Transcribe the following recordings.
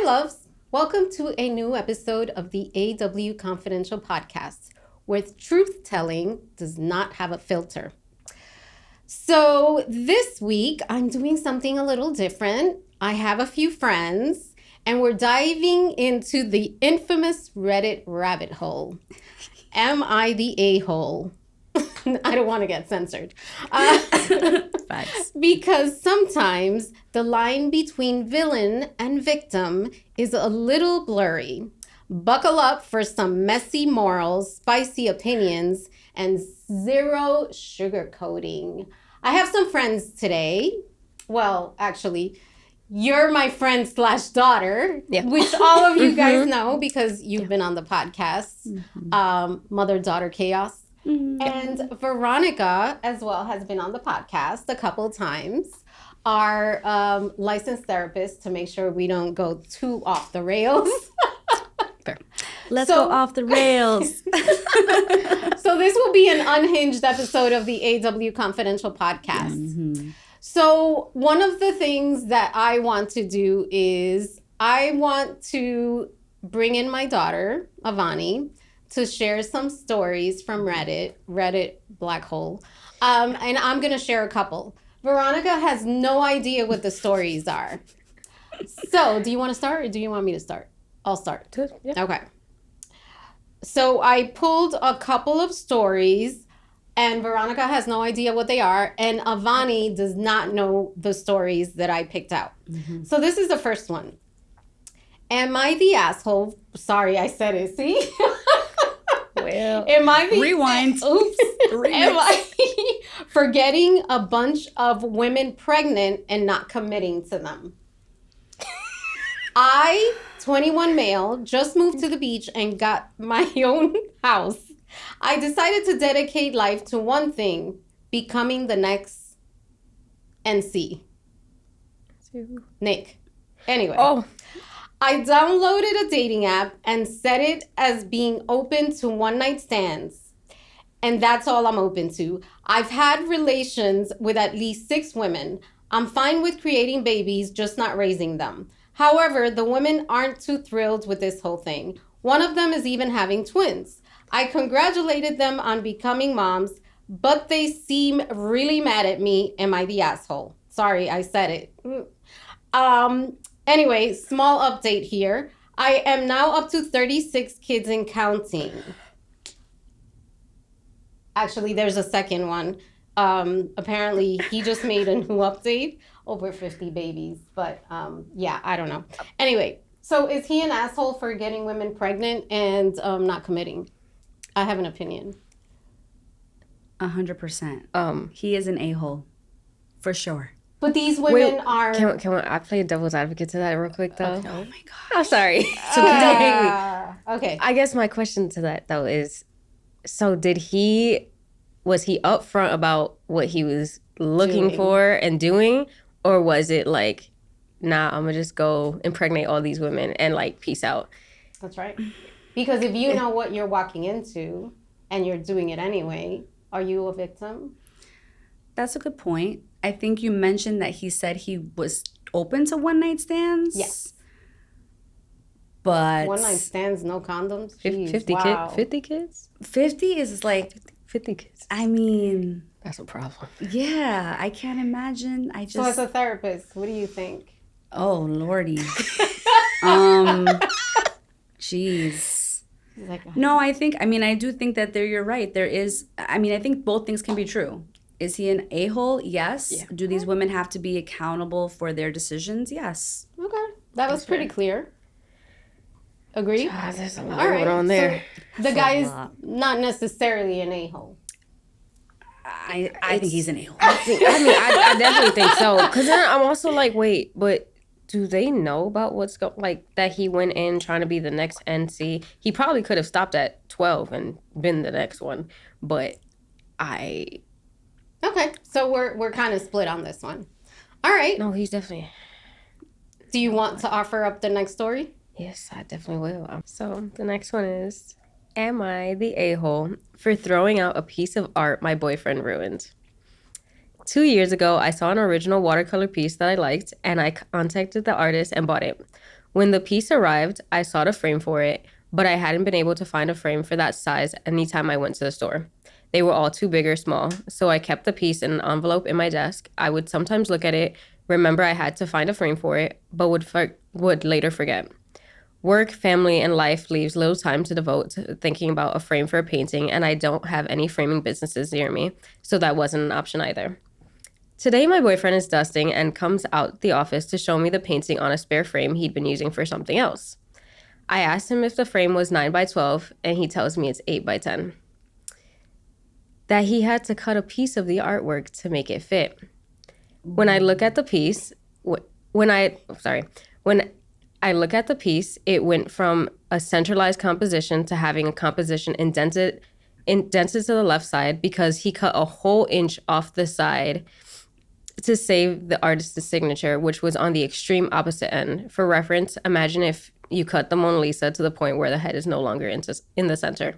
loves. Welcome to a new episode of the AW Confidential Podcast, where truth-telling does not have a filter. So this week, I'm doing something a little different. I have a few friends, and we're diving into the infamous Reddit rabbit hole. Am I the a-hole? I don't want to get censored. Facts. Because sometimes the line between villain and victim is a little blurry. Buckle up for some messy morals, spicy opinions, and zero sugarcoating. I have some friends today. Well, actually, you're my friend / daughter, which all of you guys know because you've been on the podcast, Mother-Daughter Chaos. And Veronica, as well, has been on the podcast a couple times. Our licensed therapist to make sure we don't go too off the rails. Fair. Let's go off the rails. So this will be an unhinged episode of the AW Confidential Podcast. Mm-hmm. So one of the things that I want to do is I want to bring in my daughter, Avani, to share some stories from Reddit black hole. And I'm going to share a couple. Veronica has no idea what the stories are. So do you want to start or do you want me to start? I'll start. Yeah. Okay. So I pulled a couple of stories and Veronica has no idea what they are. And Avani does not know the stories that I picked out. Mm-hmm. So this is the first one. Am I the asshole? Sorry, I said it. See? Well, am I the... Rewind. Oops. Am I for getting a bunch of women pregnant and not committing to them? I, 21 male, just moved to the beach and got my own house. I decided to dedicate life to one thing, becoming the next NC. Nick. Anyway. Oh. I downloaded a dating app and set it as being open to one-night stands. And that's all I'm open to. I've had relations with at least 6 women. I'm fine with creating babies, just not raising them. However, the women aren't too thrilled with this whole thing. One of them is even having twins. I congratulated them on becoming moms, but they seem really mad at me. Am I the asshole? Sorry, I said it. Anyway, small update here. I am now up to 36 kids and counting. Actually, there's a second one. Apparently, he just made a new update. Over 50 babies. But yeah, I don't know. Anyway, so is he an asshole for getting women pregnant and not committing? I have an opinion. 100%. He is an a-hole. For sure. But these women are... Can I play devil's advocate to that real quick, though? Okay. Oh, my God. I'm sorry. Okay. I guess my question to that, though, is, so was he upfront about what he was looking for and doing? Or was it like, nah, I'm going to just go impregnate all these women and, like, peace out? That's right. Because if you know what you're walking into and you're doing it anyway, are you a victim? That's a good point. I think you mentioned that he said he was open to one-night stands. Yes. But... One-night stands, no condoms? Jeez, 50 wow. 50 kids? 50 is like... 50 kids. I mean... That's a problem. Yeah, I can't imagine. So as a therapist, what do you think? Oh, Lordy. Jeez. No, I do think that you're right. There is, I think both things can be true. Is he an a-hole? Yes. Yeah. Do these women have to be accountable for their decisions? Yes. Okay. That was pretty clear. Agree? There's a lot going on there. So the guy is not necessarily an a-hole. I think he's an a-hole. I definitely think so. Because then I'm also like, wait, but do they know about what's that he went in trying to be the next NC? He probably could have stopped at 12 and been the next one. But Okay, so we're kind of split on this one. All right. No, he's definitely... Do you want to offer up the next story? Yes, I definitely will. So the next one is... Am I the a-hole for throwing out a piece of art my boyfriend ruined? 2 years ago, I saw an original watercolor piece that I liked, and I contacted the artist and bought it. When the piece arrived, I sought a frame for it, but I hadn't been able to find a frame for that size anytime I went to the store. They were all too big or small, so I kept the piece in an envelope in my desk. I would sometimes look at it, remember I had to find a frame for it, but would later forget. Work, family, and life leaves little time to devote to thinking about a frame for a painting, and I don't have any framing businesses near me, so that wasn't an option either. Today, my boyfriend is dusting and comes out the office to show me the painting on a spare frame he'd been using for something else. I asked him if the frame was 9 by 12, and he tells me it's 8 by 10. That he had to cut a piece of the artwork to make it fit. When I look at the piece, when I look at the piece, it went from a centralized composition to having a composition indented to the left side because he cut a whole inch off the side to save the artist's signature, which was on the extreme opposite end. For reference, imagine if you cut the Mona Lisa to the point where the head is no longer in the center.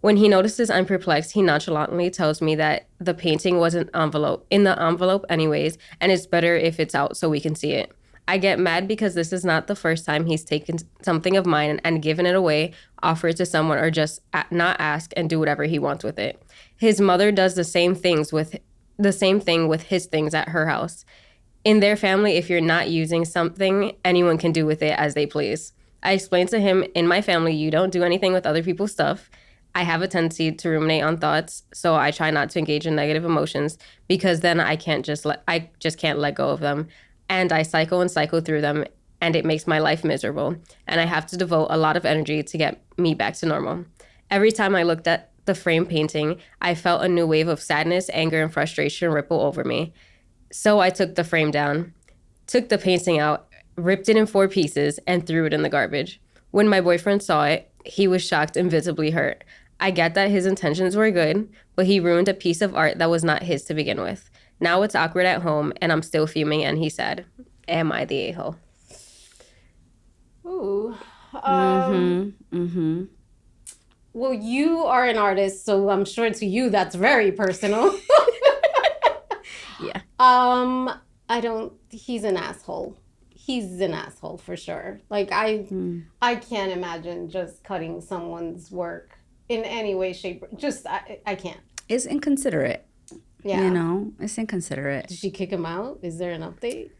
When he notices I'm perplexed, he nonchalantly tells me that the painting was in the envelope anyways, and it's better if it's out so we can see it. I get mad because this is not the first time he's taken something of mine and given it away, offered it to someone, or just not ask and do whatever he wants with it. His mother does the same thing with his things at her house. In their family, if you're not using something, anyone can do with it as they please. I explained to him, in my family, you don't do anything with other people's stuff. I have a tendency to ruminate on thoughts, so I try not to engage in negative emotions because then I just can't let go of them. And I cycle through them, and it makes my life miserable. And I have to devote a lot of energy to get me back to normal. Every time I looked at the frame painting, I felt a new wave of sadness, anger, and frustration ripple over me. So I took the frame down, took the painting out, ripped it in 4 pieces, and threw it in the garbage. When my boyfriend saw it, he was shocked and visibly hurt. I get that his intentions were good, but he ruined a piece of art that was not his to begin with. Now it's awkward at home, and I'm still fuming, and he said, am I the a-hole? Ooh. Well, you are an artist, so I'm sure to you that's very personal. Yeah. He's an asshole. He's an asshole for sure. Like, I can't imagine just cutting someone's work in any way, shape, I can't. It's inconsiderate. Yeah. You know, it's inconsiderate. Did she kick him out? Is there an update?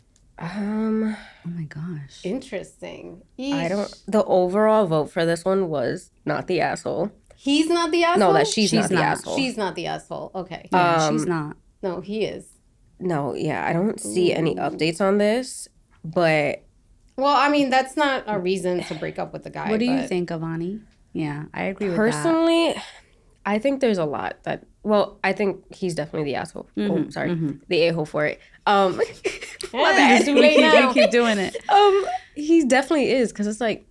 Oh my gosh. Interesting. The overall vote for this one was not the asshole. He's not the asshole? No, that she's not the asshole. She's not the asshole. Okay. Yeah, she's not. No, he is. No, yeah, I don't see any updates on this, but... Well, I mean, that's not a reason to break up with the guy. What do you think, Avani? Yeah, I agree with that. Personally, I think there's a lot that... Well, I think he's definitely the asshole. The a-hole for it. My bad. It's too late now. Keep doing it. He definitely is, because it's like,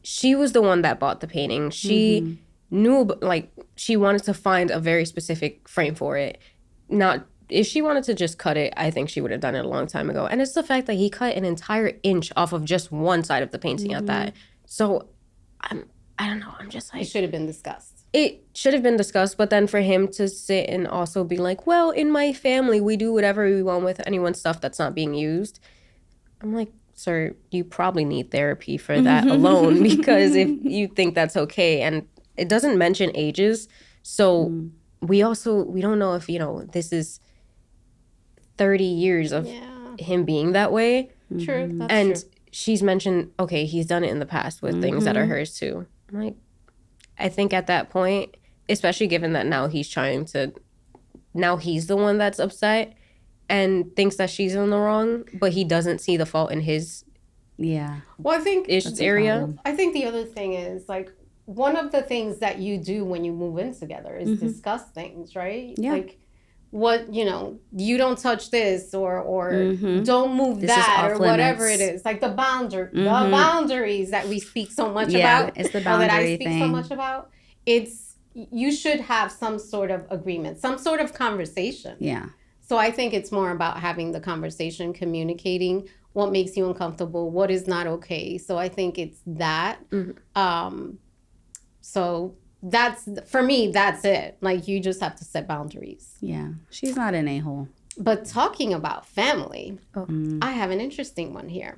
she was the one that bought the painting. She knew, like, she wanted to find a very specific frame for it. Not, if she wanted to just cut it, I think she would have done it a long time ago. And it's the fact that he cut an entire inch off of just one side of the painting at that. So, I don't know. I'm just like... It should have been discussed. It should have been discussed, but then for him to sit and also be like, well, in my family, we do whatever we want with anyone's stuff that's not being used. I'm like, sir, you probably need therapy for that alone, because if you think that's okay, and it doesn't mention ages. So we don't know if, this is 30 years of him being that way. True. That's and true. She's mentioned, okay, he's done it in the past with things that are hers too. I'm like, I think at that point, especially given that now he's the one that's upset and thinks that she's in the wrong, but he doesn't see the fault in his Well, I think area. I think the other thing is, like, one of the things that you do when you move in together is discuss things, right? Yeah. Like, what, you don't touch this or don't move This is that off or whatever limits. it is. Like the boundaries that we speak so much about. It's the or that I boundary speak thing. so much about. You should have some sort of agreement, some sort of conversation. Yeah. So I think it's more about having the conversation, communicating what makes you uncomfortable, what is not okay. So I think it's that. So that's, for me, that's it. Like, you just have to set boundaries. Yeah. She's not an a-hole. But talking about family, I have an interesting one here.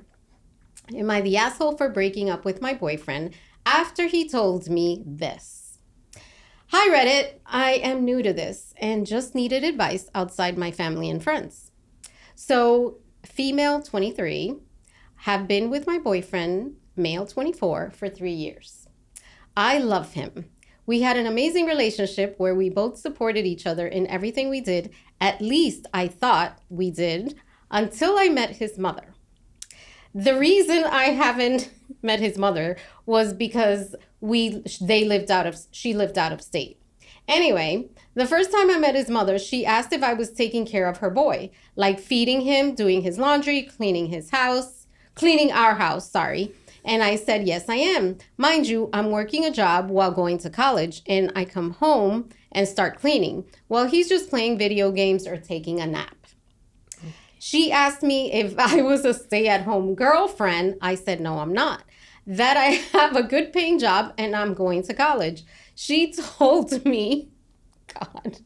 Am I the asshole for breaking up with my boyfriend after he told me this? Hi, Reddit. I am new to this and just needed advice outside my family and friends. So, female 23, have been with my boyfriend, male 24, for 3 years. I love him. We had an amazing relationship where we both supported each other in everything we did. At least I thought we did, until I met his mother. The reason I haven't met his mother was because she lived out of state. Anyway, the first time I met his mother, she asked if I was taking care of her boy, like feeding him, doing his laundry, cleaning our house, sorry. And I said, yes, I am. Mind you, I'm working a job while going to college, and I come home and start cleaning while he's just playing video games or taking a nap. She asked me if I was a stay-at-home girlfriend. I said, no, I'm not. That I have a good paying job and I'm going to college. She told me, God.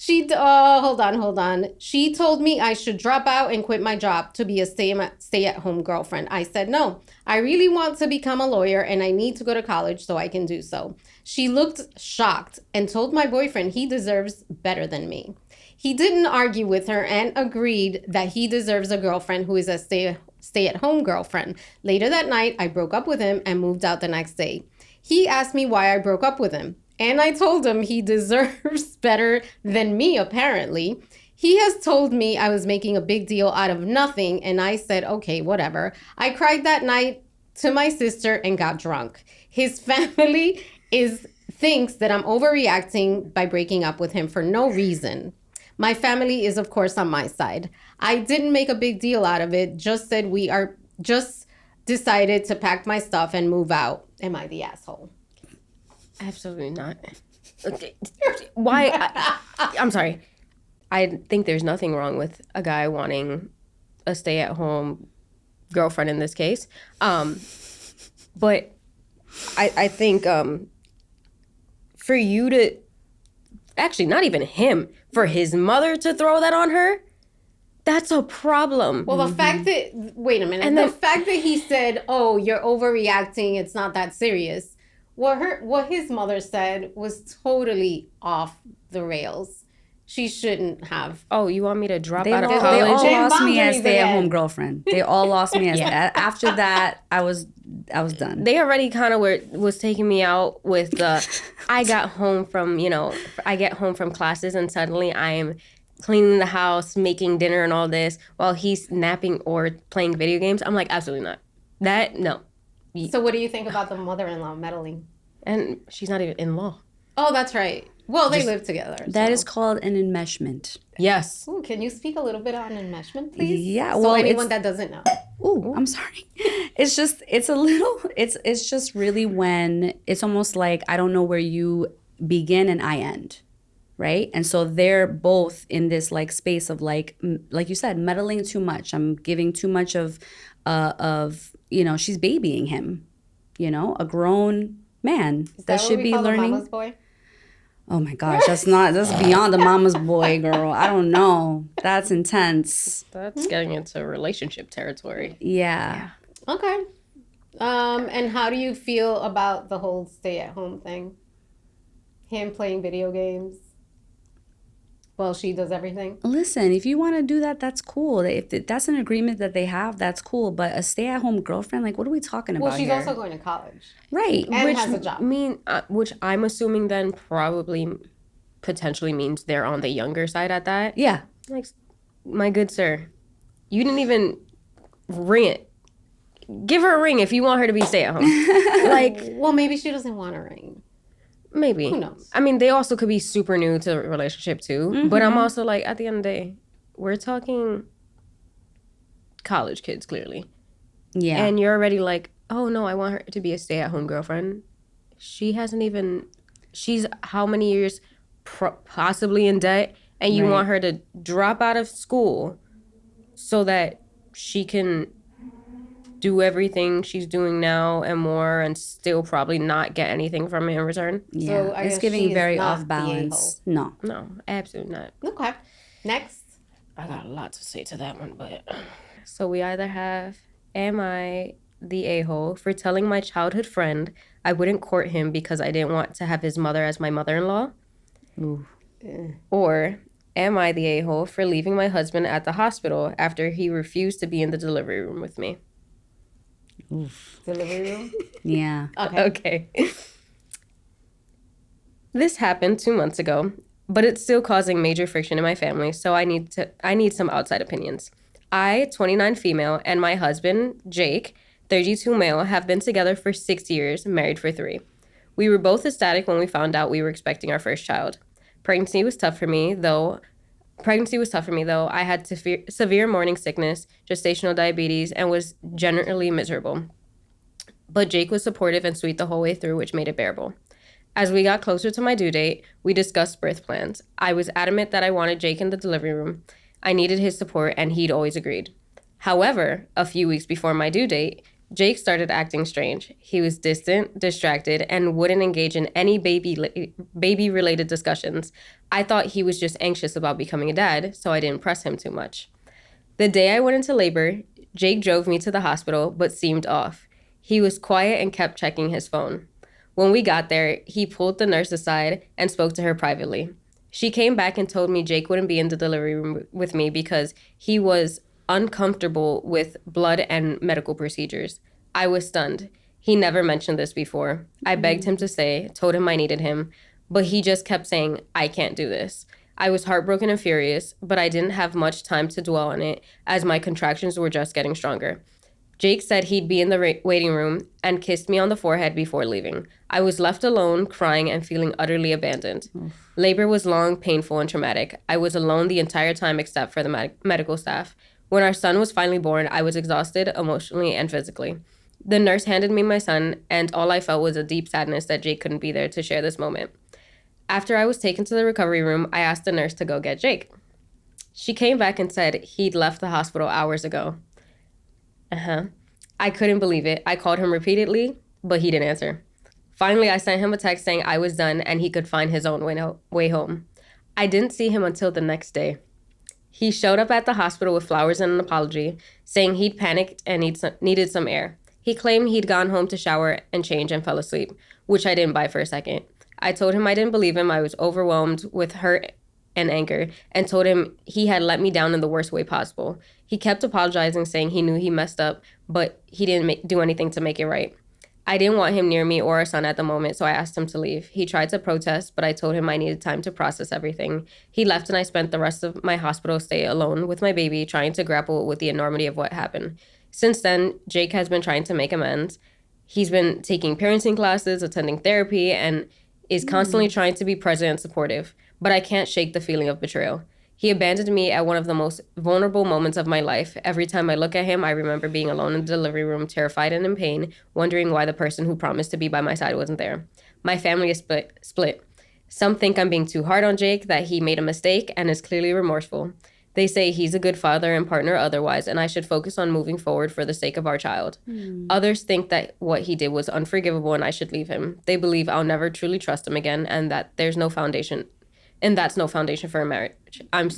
Hold on. She told me I should drop out and quit my job to be a stay-at-home girlfriend. I said, no, I really want to become a lawyer and I need to go to college so I can do so. She looked shocked and told my boyfriend he deserves better than me. He didn't argue with her and agreed that he deserves a girlfriend who is a stay-at-home girlfriend. Later that night, I broke up with him and moved out the next day. He asked me why I broke up with him, and I told him he deserves better than me, apparently. He has told me I was making a big deal out of nothing, and I said, okay, whatever. I cried that night to my sister and got drunk. His family thinks that I'm overreacting by breaking up with him for no reason. My family is, of course, on my side. I didn't make a big deal out of it, just said just decided to pack my stuff and move out. Am I the asshole? Absolutely not. Why? I'm sorry. I think there's nothing wrong with a guy wanting a stay-at-home girlfriend in this case. But I think for you to, actually not even him, for his mother to throw that on her, that's a problem. Well, the fact that, wait a minute, and the fact that he said, oh, you're overreacting, it's not that serious. What his mother said was totally off the rails. She shouldn't have. Oh, you want me to drop They out of all college? lost me as stay-at-home girlfriend. They all lost me as that. After that, I was done. They already kind of was taking me out with the, I get home from classes and suddenly I am cleaning the house, making dinner and all this while he's napping or playing video games. I'm like, absolutely not. That, no. So what do you think about the mother-in-law meddling? And she's not even in law. Oh, that's right. Well, they live together. That is called an enmeshment. Yes. Ooh, can you speak a little bit on enmeshment, please? Yeah. So anyone that doesn't know. Ooh, I'm sorry. It's just really when it's almost like I don't know where you begin and I end. Right? And so they're both in this like space of like you said, meddling too much. I'm giving too much of she's babying him, a grown man that should be learning. Mama's boy? Oh my gosh, that's beyond a mama's boy, girl. I don't know. That's intense. That's getting into relationship territory. Yeah. Okay. And how do you feel about the whole stay-at-home thing? Him playing video games? Well, she does everything. Listen, if you want to do that, that's cool. If that's an agreement that they have, that's cool. But a stay-at-home girlfriend, like, what are we talking about? Well, she's here? also going to college, right? And has a job. Which I'm assuming then probably potentially means they're on the younger side at that. Yeah. Like, my good sir, you didn't even ring it. Give her a ring if you want her to be stay-at-home. Well, maybe she doesn't want a ring. Maybe. Who knows? I mean, they also could be super new to the relationship too. Mm-hmm. But I'm also like, at the end of the day, we're talking college kids, clearly. Yeah. And you're already like, oh no, I want her to be a stay-at-home girlfriend. She's how many years possibly in debt, and you want her to drop out of school so that she can do everything she's doing now and more and still probably not get anything from it in return. Yeah, so it's giving very off balance. No, absolutely not. Okay. Next. I got a lot to say to that one, but so we either have am I the a-hole for telling my childhood friend I wouldn't court him because I didn't want to have his mother as my mother-in-law? Ooh. Or am I the a-hole for leaving my husband at the hospital after he refused to be in the delivery room with me? Oof. Delivery room? Yeah. Okay. This happened 2 months ago, but it's still causing major friction in my family, so I need some outside opinions. I, 29 female, and my husband, Jake, 32 male, have been together for 6 years, married for 3. We were both ecstatic when we found out we were expecting our first child. Pregnancy was tough for me, though. I had severe morning sickness, gestational diabetes, and was generally miserable. But Jake was supportive and sweet the whole way through, which made it bearable. As we got closer to my due date, we discussed birth plans. I was adamant that I wanted Jake in the delivery room. I needed his support, and he'd always agreed. However, a few weeks before my due date, Jake started acting strange. He was distant, distracted, and wouldn't engage in any baby-related discussions. I thought he was just anxious about becoming a dad, so I didn't press him too much. The day I went into labor, Jake drove me to the hospital, but seemed off. He was quiet and kept checking his phone. When we got there, he pulled the nurse aside and spoke to her privately. She came back and told me Jake wouldn't be in the delivery room with me because he was uncomfortable with blood and medical procedures. I was stunned. He never mentioned this before. I begged him to stay, told him I needed him, but he just kept saying, I can't do this. I was heartbroken and furious, but I didn't have much time to dwell on it as my contractions were just getting stronger. Jake said he'd be in the waiting room and kissed me on the forehead before leaving. I was left alone, crying and feeling utterly abandoned. Labor was long, painful, and traumatic. I was alone the entire time except for the medical staff. When our son was finally born, I was exhausted emotionally and physically. The nurse handed me my son, and all I felt was a deep sadness that Jake couldn't be there to share this moment. After I was taken to the recovery room, I asked the nurse to go get Jake. She came back and said he'd left the hospital hours ago. I couldn't believe it. I called him repeatedly, but he didn't answer. Finally, I sent him a text saying I was done and he could find his own way home. I didn't see him until the next day. He showed up at the hospital with flowers and an apology, saying he'd panicked and needed some air. He claimed he'd gone home to shower and change and fell asleep, which I didn't buy for a second. I told him I didn't believe him. I was overwhelmed with hurt and anger, and told him he had let me down in the worst way possible. He kept apologizing, saying he knew he messed up, but he didn't do anything to make it right. I didn't want him near me or our son at the moment, so I asked him to leave. He tried to protest, but I told him I needed time to process everything. He left, and I spent the rest of my hospital stay alone with my baby, trying to grapple with the enormity of what happened. Since then, Jake has been trying to make amends. He's been taking parenting classes, attending therapy, and is constantly trying to be present and supportive. But I can't shake the feeling of betrayal. He abandoned me at one of the most vulnerable moments of my life. Every time I look at him, I remember being alone in the delivery room, terrified and in pain, wondering why the person who promised to be by my side wasn't there. My family is split. Some think I'm being too hard on Jake, that he made a mistake and is clearly remorseful. They say he's a good father and partner otherwise, and I should focus on moving forward for the sake of our child. Others think that what he did was unforgivable and I should leave him. They believe I'll never truly trust him again and that there's no foundation. And that's no foundation for a marriage. I'm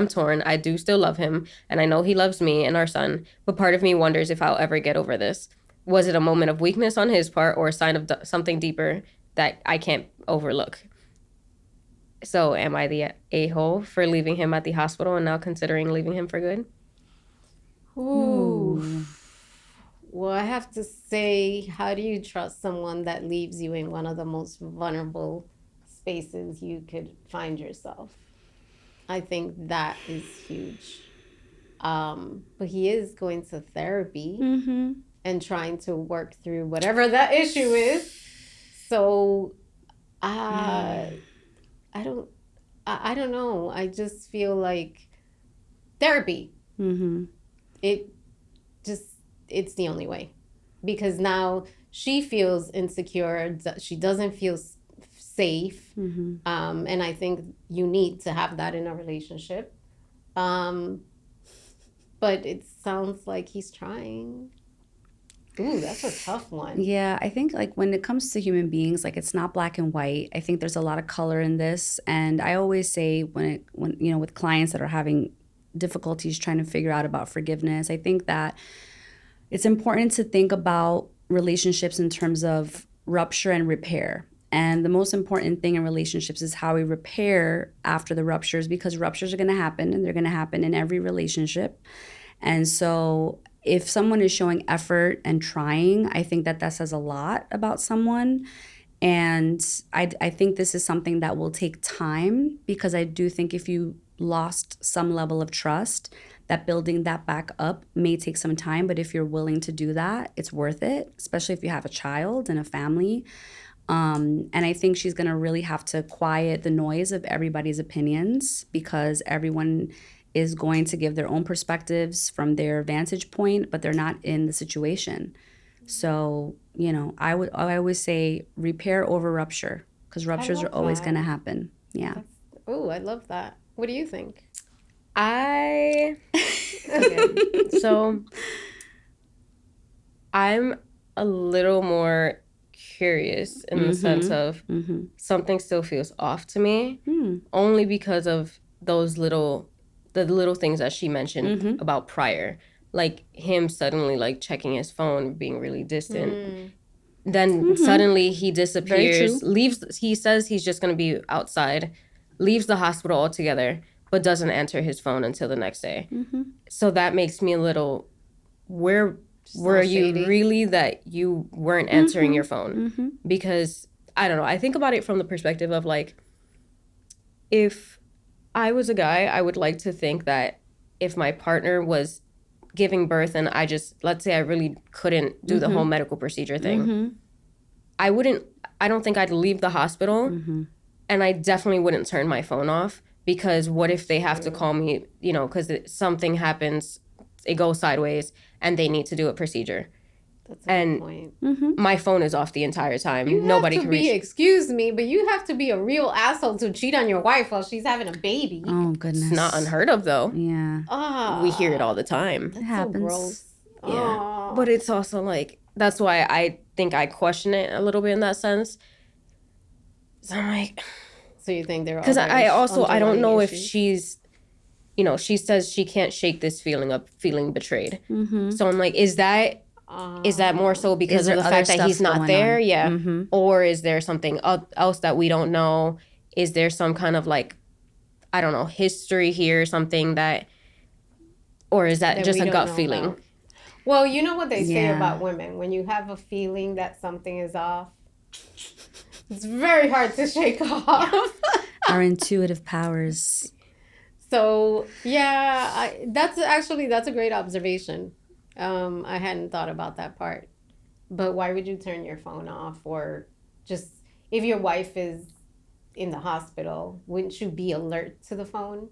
torn. I do still love him, and I know he loves me and our son, but part of me wonders if I'll ever get over this. Was it a moment of weakness on his part or a sign of something deeper that I can't overlook? So am I the a-hole for leaving him at the hospital and now considering leaving him for good? Ooh. Well, I have to say, how do you trust someone that leaves you in one of the most vulnerable spaces you could find yourself? I think that is huge. But he is going to therapy and trying to work through whatever that issue is. So I don't know. I just feel like therapy. It's the only way, because now she feels insecure. She doesn't feel safe. And I think you need to have that in a relationship. But it sounds like he's trying. Ooh, that's a tough one. Yeah, I think like when it comes to human beings, like it's not black and white. I think there's a lot of color in this. And I always say when with clients that are having difficulties trying to figure out about forgiveness, I think that it's important to think about relationships in terms of rupture and repair. And the most important thing in relationships is how we repair after the ruptures, because ruptures are going to happen, and they're going to happen in every relationship. And so if someone is showing effort and trying, I think that says a lot about someone. And I think this is something that will take time, because I do think if you lost some level of trust, that building that back up may take some time. But if you're willing to do that, it's worth it, especially if you have a child and a family. And I think she's going to really have to quiet the noise of everybody's opinions, because everyone is going to give their own perspectives from their vantage point, but they're not in the situation. So, I always say repair over rupture, because ruptures are always going to happen. Yeah. Oh, I love that. What do you think? Okay. So I'm a little more curious in the sense of something still feels off to me, only because of the little things that she mentioned about prior, like him suddenly like checking his phone, being really distant. Then suddenly he disappears, leaves. He says he's just going to be outside, leaves the hospital altogether, but doesn't answer his phone until the next day. So that makes me a little, were you really that you weren't answering your phone? Because I don't know. I think about it from the perspective of like, if I was a guy, I would like to think that if my partner was giving birth and let's say I really couldn't do the whole medical procedure thing, I don't think I'd leave the hospital, and I definitely wouldn't turn my phone off, because what if they have to call me, because something happens, it goes sideways, and they need to do a procedure. That's a good point. My phone is off the entire time. You Nobody have to can reach. excuse me, but you have to be a real asshole to cheat on your wife while she's having a baby. Oh, goodness. It's not unheard of, though. Yeah. We hear it all the time. It happens. So gross. Yeah. But it's also like, that's why I think I question it a little bit in that sense. So I'm like... So you think they're all... Because I don't know if she's... she says she can't shake this feeling of feeling betrayed. So I'm like, is that more so because of the fact that he's not there? On? Yeah. Or is there something else that we don't know? Is there some kind of like, I don't know, history here, something that... Or is that just a gut feeling? About. Well, you know what they say about women. When you have a feeling that something is off, it's very hard to shake off. Our intuitive powers. So, that's a great observation. I hadn't thought about that part. But why would you turn your phone off? Or just, if your wife is in the hospital, wouldn't you be alert to the phone?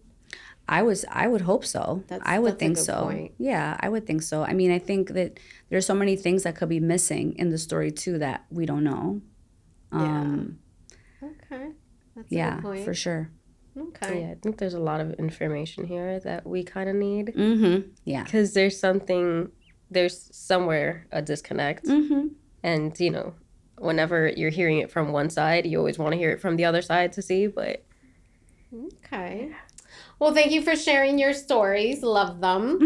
I would hope so. I would think so. Point. Yeah, I would think so. I mean, I think that there's so many things that could be missing in the story too that we don't know. Okay. That's a good point. For sure. Okay. Yeah, I think there's a lot of information here that we kind of need. Yeah. Because there's somewhere a disconnect. And, whenever you're hearing it from one side, you always want to hear it from the other side to see, but... Okay. Well, thank you for sharing your stories. Love them.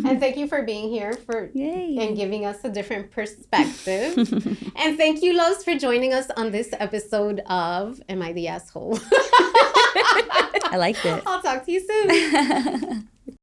And thank you for being here and giving us a different perspective. And thank you, loves, for joining us on this episode of Am I the Asshole? I liked it. I'll talk to you soon.